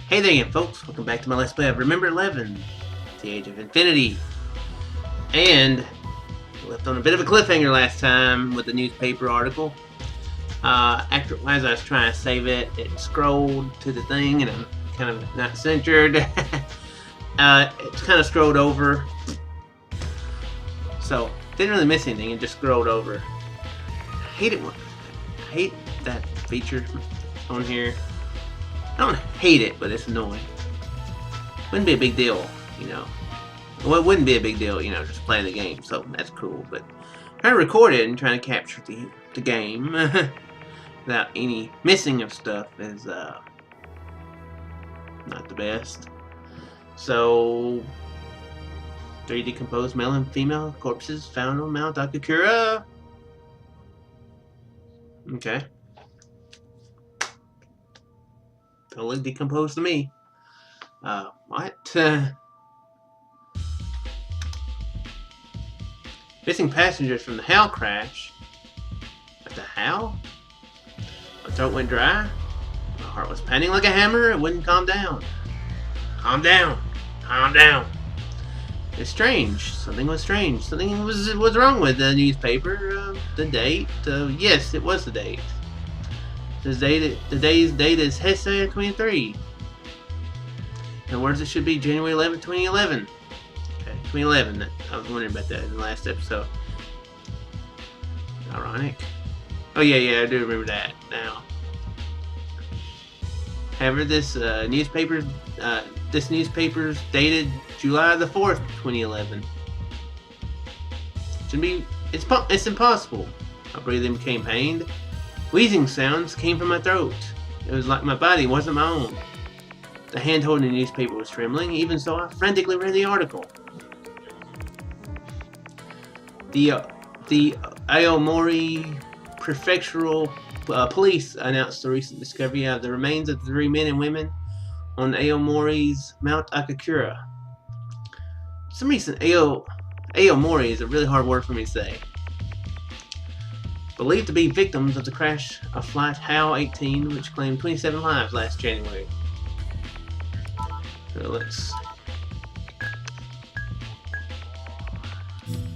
Hey there again, folks. Welcome back to my Let's Play of Remember11, The Age of Infinity. And we left on a bit of a cliffhanger last time with the newspaper article. As I was trying to save it, it scrolled to the thing, and I'm kind of not centered. It's kind of scrolled over. So, didn't really miss anything, it just scrolled over. I hate that feature on here. I don't hate it, but it's annoying. Wouldn't be a big deal, you know. Well, it wouldn't be a big deal, you know, just playing the game, so that's cool. But trying to record it and trying to capture the game without any missing of stuff is not the best. So, 3 decomposed male and female corpses found on Mount Akakura. Okay. Totally decomposed to me. What? Missing passengers from the HAL crash. What the hell? My throat went dry. My heart was pounding like a hammer. It wouldn't calm down. Calm down. Calm down. It's strange. Something was strange. Something was wrong with the newspaper. The date. Yes, it was the date. The day's date is Hesse 23. In words, it should be January 11, 2011. Okay, 2011. I was wondering about that in the last episode. Ironic. Oh yeah, I do remember that now. However, this newspaper's dated July the 4th, 2011. It's impossible. My breathing became pained. Wheezing sounds came from my throat. It was like my body wasn't my own. The hand holding the newspaper was trembling. Even so, I frantically read the article. The Aomori Prefectural Police announced the recent discovery of the remains of the 3 men and women on Aomori's Mount Akakura. For some reason, Aomori is a really hard word for me to say. Believed to be victims of the crash of Flight HAL 18, which claimed 27 lives last January. So let's...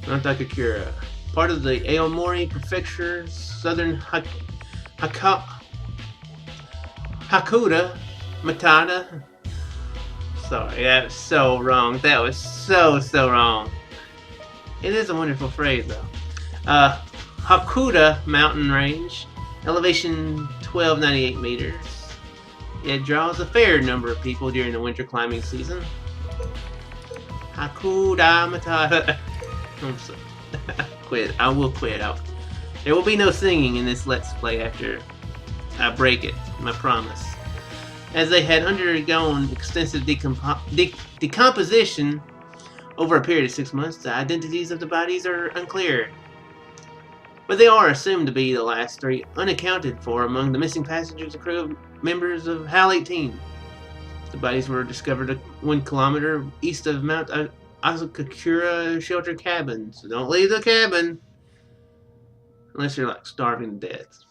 Mount Akakura. Part of the Aomori Prefecture's southern Hakuda Matata. Sorry, that was so wrong. That was so wrong. It is a wonderful phrase, though. Hakuda mountain range, elevation 1298 meters. It draws a fair number of people during the winter climbing season. Hakuda Matata. Quit. I will quit. There will be no singing in this Let's Play after I break it. My promise. As they had undergone extensive decomposition over a period of 6 months, the identities of the bodies are unclear. But they are assumed to be the last 3 unaccounted for among the missing passengers and crew members of HAL 18. The bodies were discovered 1 kilometer east of Mount Akakura shelter cabin. So don't leave the cabin unless you're like starving to death.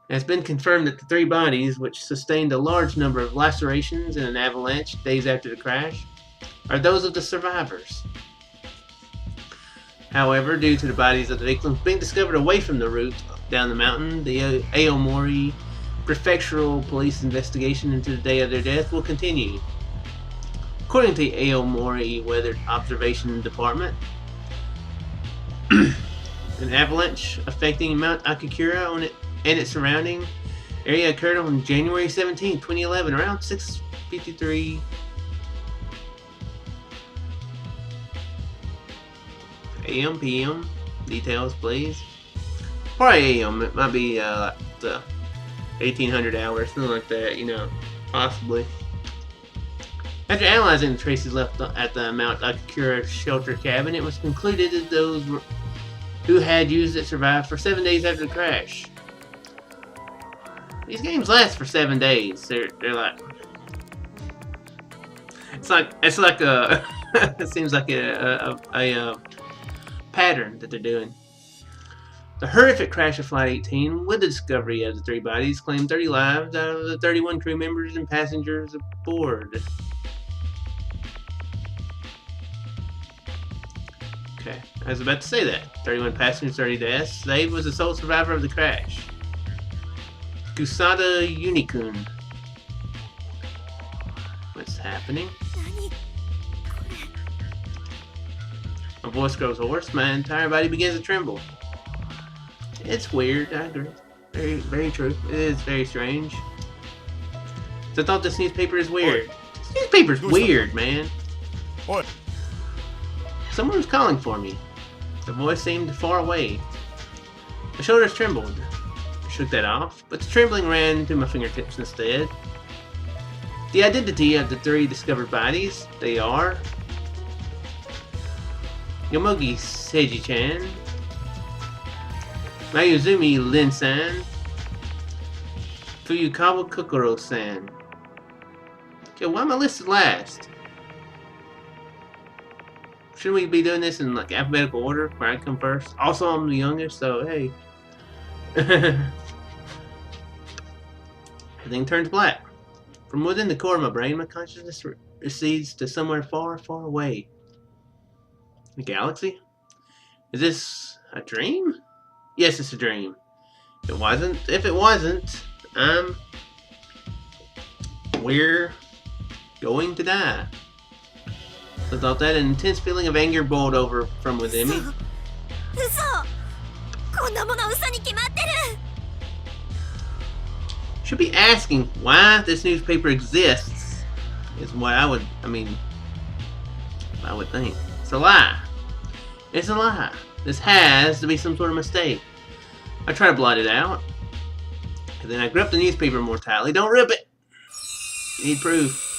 It has been confirmed that the 3 bodies, which sustained a large number of lacerations in an avalanche days after the crash, are those of the survivors. However, due to the bodies of the victims being discovered away from the route down the mountain, the Aomori Prefectural Police investigation into the day of their death will continue. According to the Aomori Weather Observation Department, an avalanche affecting Mount Akakura and its surrounding area occurred on January 17, 2011, around 6:53 a.m. p.m. Details, please. Probably a.m. It might be like the 1800 hours, something like that, you know, possibly. After analyzing the traces left at the Mount Akakura shelter cabin, it was concluded that those who had used it survived for 7 days after the crash. These games last for 7 days. They're like, it's like a it seems like a pattern that they're doing. The horrific crash of Flight 18, with the discovery of the 3 bodies, claimed 30 lives out of the 31 crew members and passengers aboard. Okay, I was about to say that. 31 passengers, 30 deaths. Save was the sole survivor of the crash. Kusada Unikun. What's happening? My voice grows hoarse. My entire body begins to tremble. It's weird, I agree. Very, very true. It is very strange. So I thought this newspaper is weird. This newspaper's weird, man. What? Someone was calling for me. The voice seemed far away. My shoulders trembled. I shook that off, but the trembling ran through my fingertips instead. The identity of the 3 discovered bodies, they are Yomogi Seiji-chan, Mayuzumi Lin-san, Fuyukawa Kokoro-san. Okay, why am I listed last? Shouldn't we be doing this in like alphabetical order where I come first? Also, I'm the youngest, so hey. Everything turns black. From within the core of my brain, my consciousness recedes to somewhere far, far away. A galaxy? Is this a dream? Yes, it's a dream. If it wasn't, we're going to die. I thought that an intense feeling of anger boiled over from within me. Should be asking why this newspaper exists is what I would think. It's a lie. It's a lie. This has to be some sort of mistake. I try to blot it out. And then I grip the newspaper more tightly. Don't rip it! You need proof.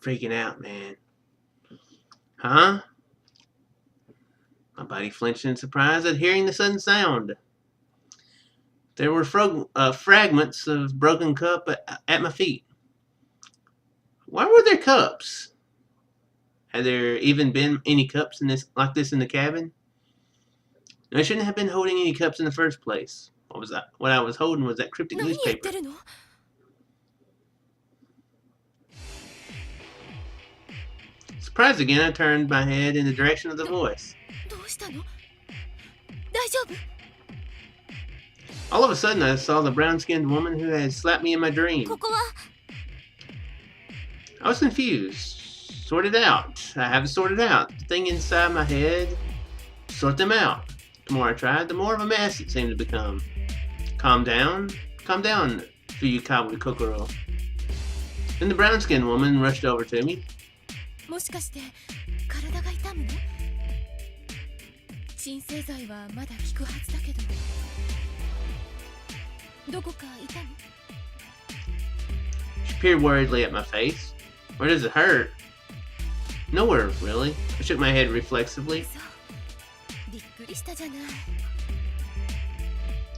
Freaking out, man. Huh? My body flinched in surprise at hearing the sudden sound. There were fragments of broken cup at my feet. Why were there cups? Had there even been any cups like this in the cabin? I shouldn't have been holding any cups in the first place. What I was holding was that cryptic newspaper. Surprised again, I turned my head in the direction of the voice. All of a sudden, I saw the brown-skinned woman who had slapped me in my dream. I was confused. Sorted out. I have it sorted out. The thing inside my head, sort them out. The more I tried, the more of a mess it seemed to become. Calm down, Fuyukawa Kokoro. Then the brown-skinned woman rushed over to me. She peered worriedly at my face. Where does it hurt? Nowhere, really. I shook my head reflexively.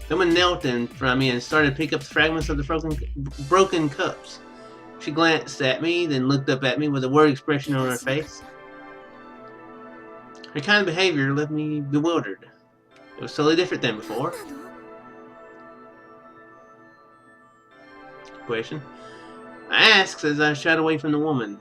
Someone knelt in front of me and started to pick up the fragments of the broken cups. She glanced at me, then looked up at me with a worried expression on her face. Her kind of behavior left me bewildered. It was totally different than before. Question. I asked as I shot away from the woman.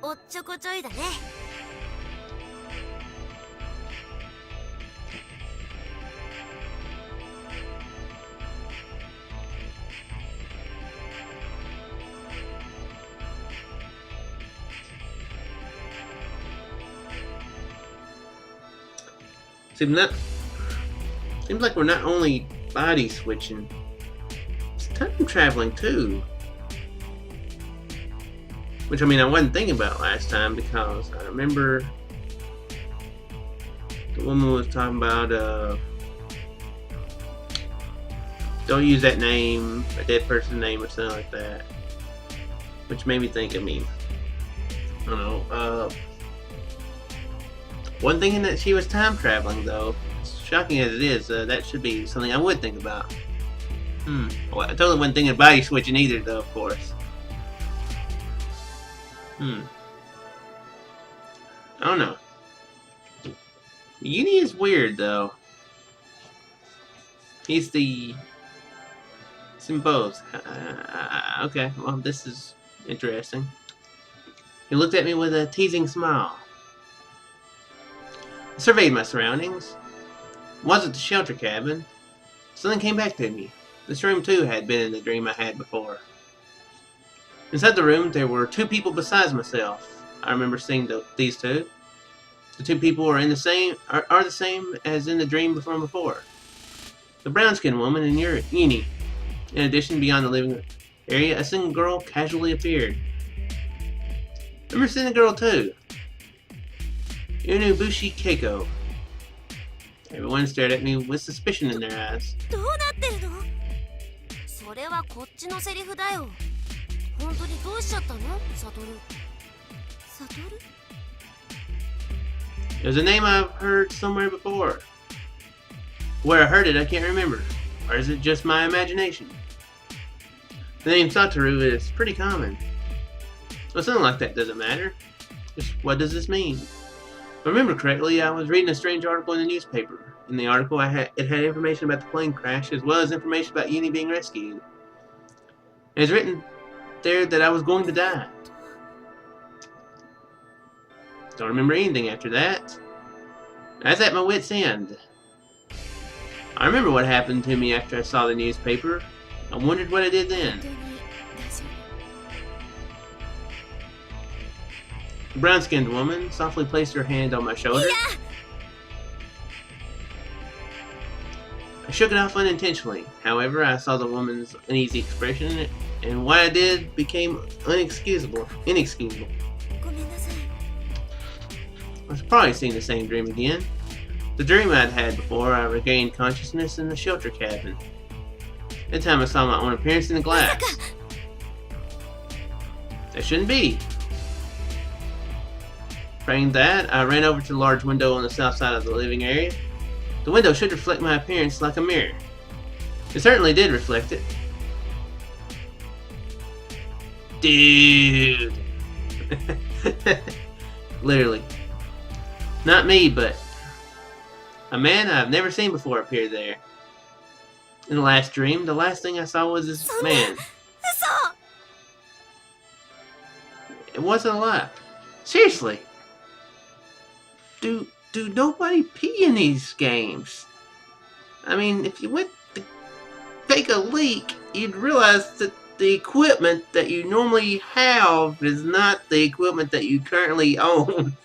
Seems like we're not only body switching, it's time traveling too. Which, I mean, I wasn't thinking about last time because I remember the woman was talking about, don't use that name, a dead person's name or something like that. Which made me think, I don't know, one thing that she was time traveling though, as shocking as it is, that should be something I would think about. Well, I totally wasn't thinking of body switching either, though, of course. I don't know. Uni is weird, though. He's the... Both. Okay, well, this is interesting. He looked at me with a teasing smile. I surveyed my surroundings. It wasn't the shelter cabin. Something came back to me. This room, too, had been in the dream I had before. Inside the room, there were two people besides myself. I remember seeing these two. The two people are the same as in the dream before. The brown-skinned woman and Uni. In addition, beyond the living area, a single girl casually appeared. I remember seeing the girl too. Unubushi Keiko. Everyone stared at me with suspicion in their eyes. It was a name I've heard somewhere before. Where I heard it, I can't remember. Or is it just my imagination? The name Satoru is pretty common. Well, something like that doesn't matter. Just what does this mean? If I remember correctly, I was reading a strange article in the newspaper. In the article, it had information about the plane crash, as well as information about Uni being rescued. It was written there that I was going to die. Don't remember anything after that. I was at my wit's end. I remember what happened to me after I saw the newspaper. I wondered what I did then. The brown-skinned woman softly placed her hand on my shoulder. I shook it off unintentionally. However, I saw the woman's uneasy expression, and what I did became inexcusable. I was probably seeing the same dream again. The dream I'd had before I regained consciousness in the shelter cabin. That time I saw my own appearance in the glass. That shouldn't be. Praying that, I ran over to the large window on the south side of the living area. The window should reflect my appearance like a mirror. It certainly did reflect it. Dude. Literally. Not me, but a man I've never seen before appeared there. In the last dream, the last thing I saw was this man. It wasn't alive. Seriously. Do nobody pee in these games? I mean, if you went to take a leak, you'd realize that the equipment that you normally have is not the equipment that you currently own.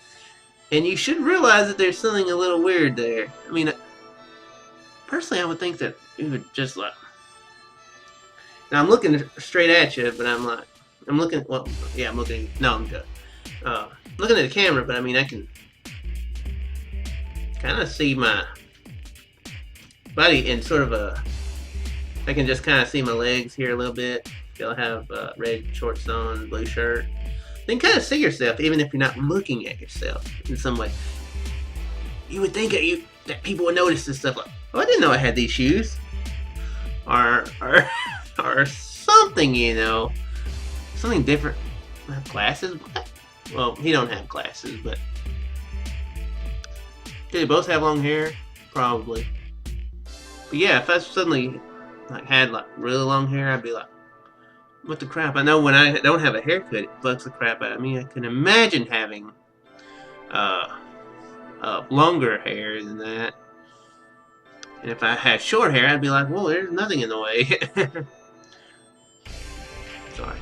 And you should realize that there's something a little weird there. I mean, personally, I would think that you would just like... Now, I'm looking straight at you, but I'm looking... Well, yeah, I'm looking... No, I'm good. Looking at the camera, but I mean, I can kind of see my body in sort of a... I can just kind of see my legs here a little bit. You'll have red shorts on, blue shirt. Then kind of see yourself, even if you're not looking at yourself in some way. You would think that people would notice this stuff like, oh, I didn't know I had these shoes. Or something, you know. Something different. Glasses? What? Well, he don't have glasses, but... Do they both have long hair? Probably. But yeah, if I suddenly had really long hair, I'd be like, what the crap? I know when I don't have a haircut, it bugs the crap out of me. I can imagine having longer hair than that. And if I had short hair, I'd be like, well, there's nothing in the way. Sorry,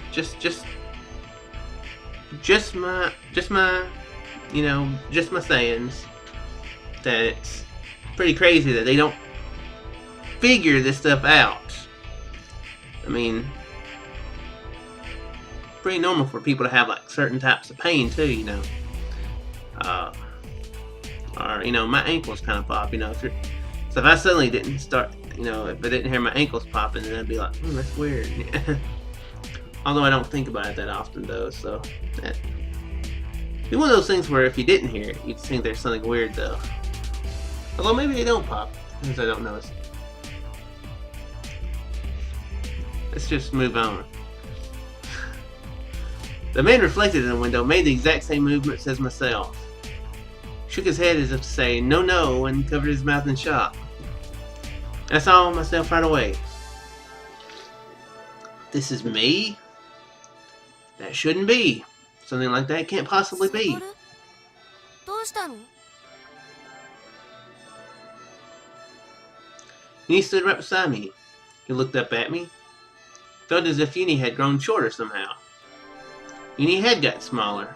just my sayings. That it's pretty crazy that they don't figure this stuff out. I mean, pretty normal for people to have like certain types of pain too, you know. Or you know, my ankles kind of pop, you know. So if I suddenly didn't start, you know, if I didn't hear my ankles popping, then I'd be like, that's weird. Although I don't think about it that often though, so it'd be one of those things where if you didn't hear it, you'd think there's something weird though. Although maybe they don't pop, because I don't notice it. Let's just move on. The man reflected in the window made the exact same movements as myself. Shook his head as if to say, no, no, and covered his mouth in shock. I saw myself right away. This is me? That shouldn't be. Something like that can't possibly be. He stood right beside me. He looked up at me. Felt as if Uni had grown shorter somehow. Uni had gotten smaller.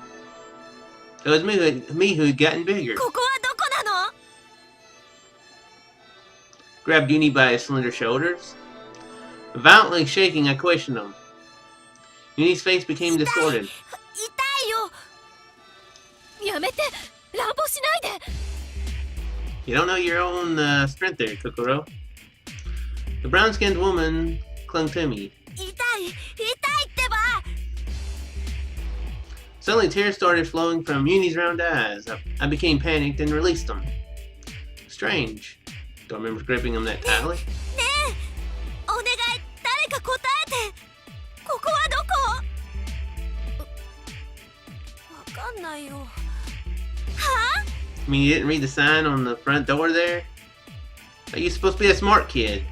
It was me who had gotten bigger. Grabbed Uni by his slender shoulders. Violently shaking, I questioned him. Uni's face became distorted. You don't know your own strength there, Kokoro. The brown-skinned woman clung to me. Suddenly, tears started flowing from Uni's round eyes. I became panicked and released them. Strange. Don't remember gripping them that tightly. I mean, you didn't read the sign on the front door there? Are you supposed to be a smart kid?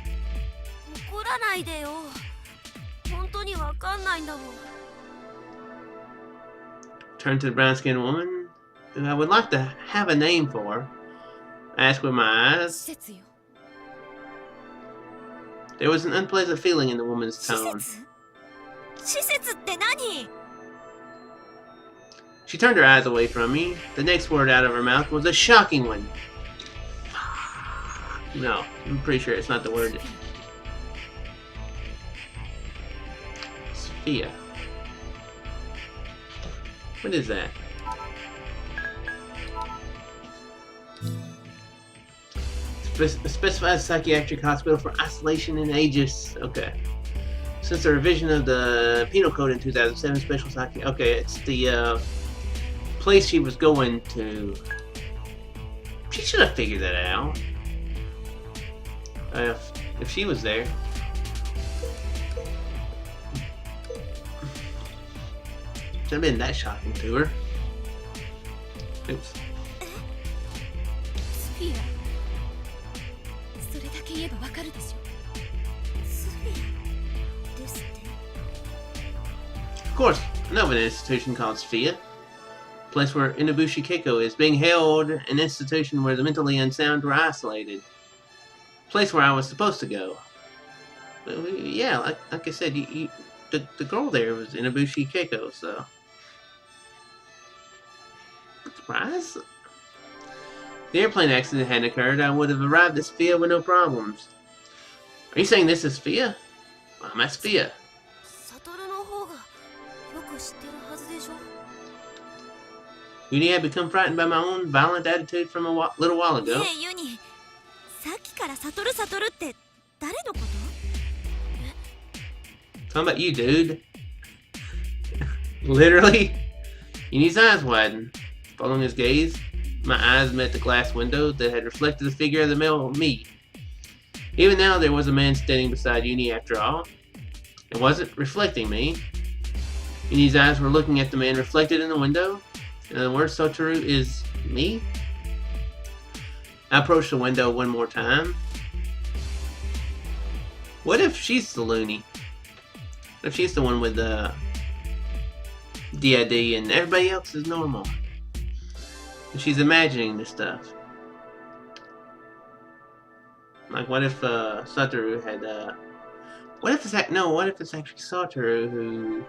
Turned to the brown-skinned woman, who I would like to have a name for. I asked with my eyes. There was an unpleasant feeling in the woman's tone. She turned her eyes away from me. The next word out of her mouth was a shocking one. No, I'm pretty sure it's not the word. Sophia. What is that? Specified psychiatric hospital for isolation and ages. Okay. Since the revision of the Penal Code in 2007, special psychiatric. Okay, it's the place she was going to. She should have figured that out. If she was there. Shouldn't have been that shocking to her. Oops. Of course, I know of an institution called Sophia. A place where Inabushi Keiko is being held, an institution where the mentally unsound were isolated. A place where I was supposed to go. But yeah, like I said, the girl there was Inabushi Keiko, so. Surprise? If the airplane accident hadn't occurred, I would have arrived at Sophia with no problems. Are you saying this is Sophia? Well, I'm at Sophia. Uni had become frightened by my own violent attitude from a little while ago. Talking about you, dude. Literally. Uni's eyes widened. Following his gaze, my eyes met the glass window that had reflected the figure of the male me. Even now, there was a man standing beside Uni after all. It wasn't reflecting me. Uni's eyes were looking at the man reflected in the window. In other words, Satoru is me. I approached the window one more time. What if she's the loony? What if she's the one with the DID and everybody else is normal? And she's imagining this stuff. Like, what if Satoru had what if it's actually Satoru who?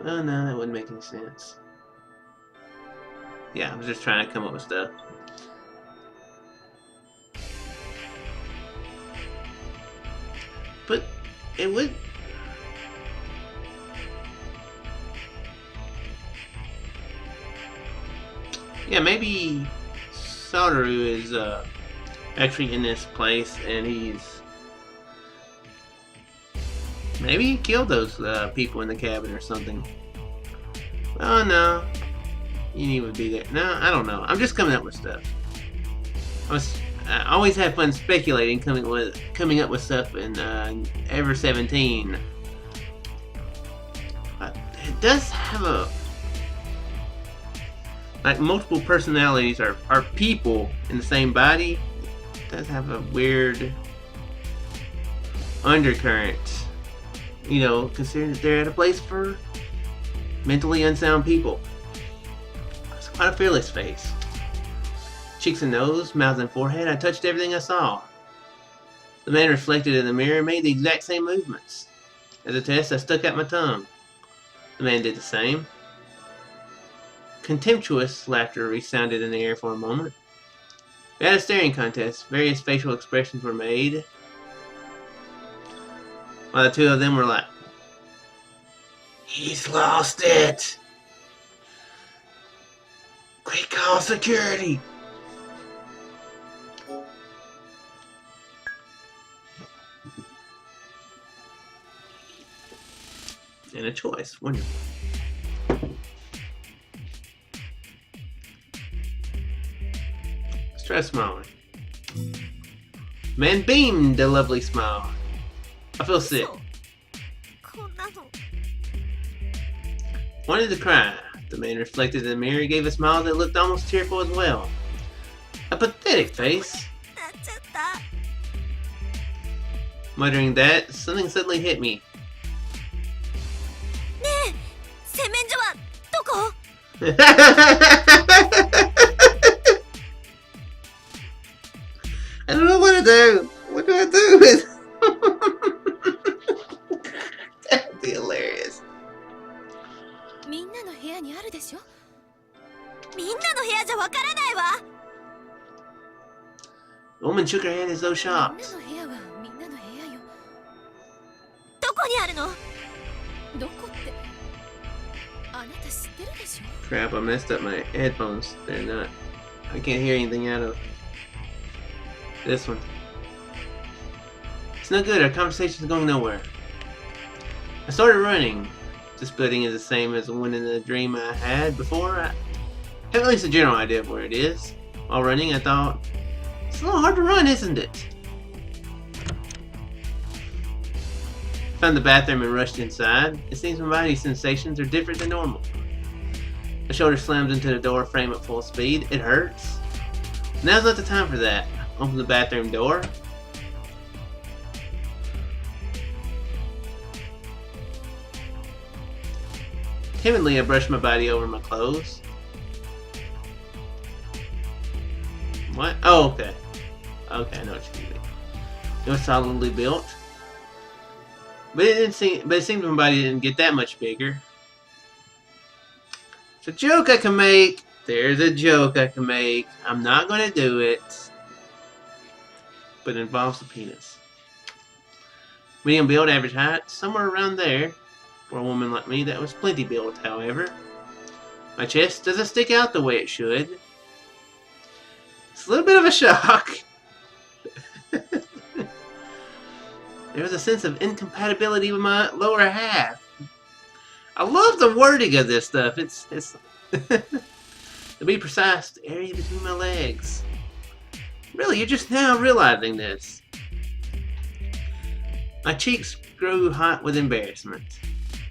Oh no, that wouldn't make any sense. Yeah, I was just trying to come up with stuff. But it would. Yeah, maybe Satoru is actually in this place, and maybe he killed those people in the cabin or something. Oh no, Uni would be there. No, I don't know. I'm just coming up with stuff. I always have fun speculating, coming up with stuff in Ever 17. It does have a multiple personalities are people in the same body. It does have a weird undercurrent, you know, considering that they're at a place for mentally unsound people. It's quite a fearless face. Cheeks and nose, mouth and forehead, I touched everything I saw. The man reflected in the mirror made the exact same movements. As a test, I stuck out my tongue. The man did the same. Contemptuous laughter resounded in the air for a moment. We had a staring contest. Various facial expressions were made, while the two of them were like, "He's lost it! Quick, call security!" And a choice. Wonderful. Let's try smiling. Man beamed a lovely smile. I feel sick. Wanted to cry. The man reflected in the mirror, gave a smile that looked almost tearful as well. A pathetic face. Muttering that, something suddenly hit me. I don't know what to do. What do I do with that would be hilarious. The woman shook her head as though shocked. Crap, I messed up my headphones. They're not. I can't hear anything out of this one. It's no good, our conversation's going nowhere. I started running. This building is the same as the one in the dream I had before. I have at least a general idea of where it is. While running, I thought, it's a little hard to run, isn't it? Found the bathroom and rushed inside. It seems my body's sensations are different than normal. My shoulder slams into the door frame at full speed. It hurts. Now's not the time for that. Open the bathroom door. Timidly, I brushed my body over my clothes. What? Oh, okay. Okay, I know what you mean. It was solidly built. But it seemed my body didn't get that much bigger. It's a joke I can make. There's a joke I can make. I'm not going to do it. But it involves the penis. Medium build, average height, somewhere around there. For a woman like me, that was plenty built, however. My chest doesn't stick out the way it should. It's a little bit of a shock. There was a sense of incompatibility with my lower half. I love the wording of this stuff. It's to be precise, the area between my legs. Really, you're just now realizing this. My cheeks grew hot with embarrassment.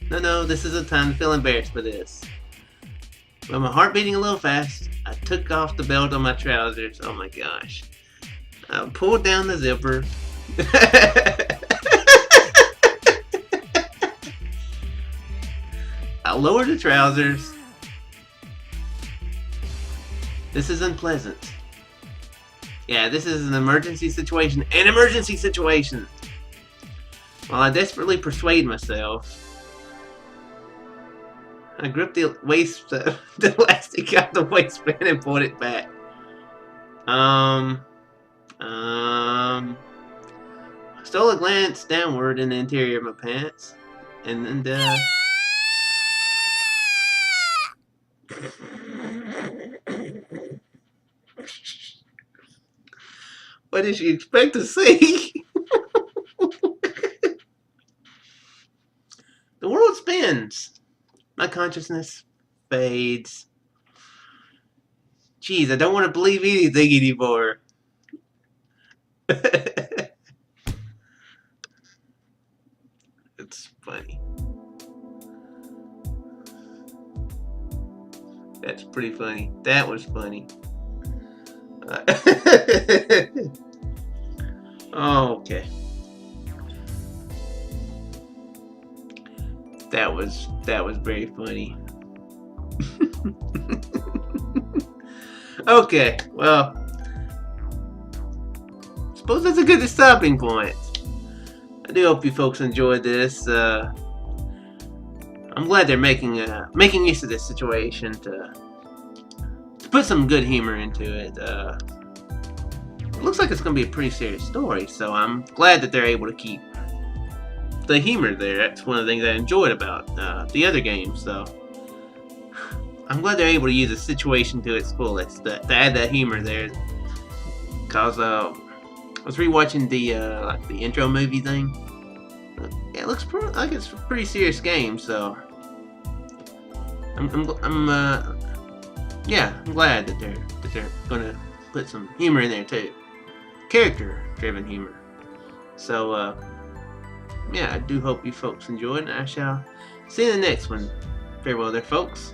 No, this isn't time to feel embarrassed by this. With my heart beating a little fast, I took off the belt on my trousers. Oh my gosh. I pulled down the zipper. I lowered the trousers. This is unpleasant. Yeah, this is an emergency situation. An emergency situation! While I desperately persuade myself, I gripped the the elastic out the waistband and pulled it back. Stole a glance downward in the interior of my pants, and then what did you expect to see? The world spins. My consciousness fades. Jeez, I don't want to believe anything anymore. It's funny. That's pretty funny. That was funny. Okay. That was very funny. Okay, well, suppose that's a good stopping point. I do hope you folks enjoyed this. I'm glad they're making use of this situation to put some good humor into it. It looks like it's going to be a pretty serious story, so I'm glad that they're able to keep the humor there. That's one of the things I enjoyed about the other games. So I'm glad they're able to use the situation to its fullest to add that humor there. Cause I was rewatching the intro movie thing. It looks like it's a pretty serious game, so I'm glad that they're gonna put some humor in there too, character-driven humor. So yeah, I do hope you folks enjoyed, and I shall see you in the next one. Farewell there, folks.